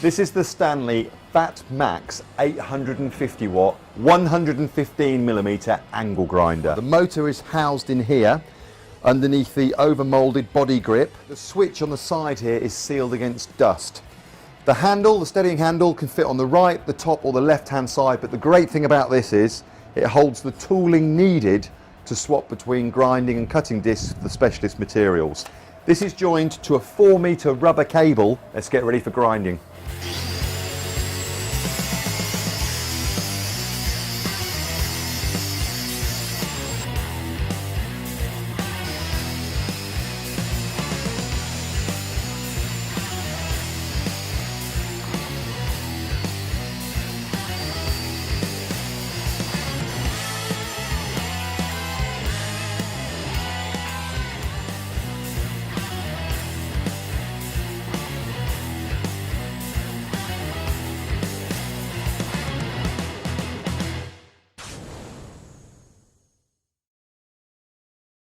This is the Stanley Fatmax 850W 115mm angle grinder. The motor is housed in here underneath the overmolded body grip. The switch on the side here is sealed against dust. The handle, the steadying handle, can fit on the right, the top or the left hand side, but the great thing about this is it holds the tooling needed to swap between grinding and cutting discs for the specialist materials. This is joined to a 4-meter rubber cable. Let's get ready for grinding.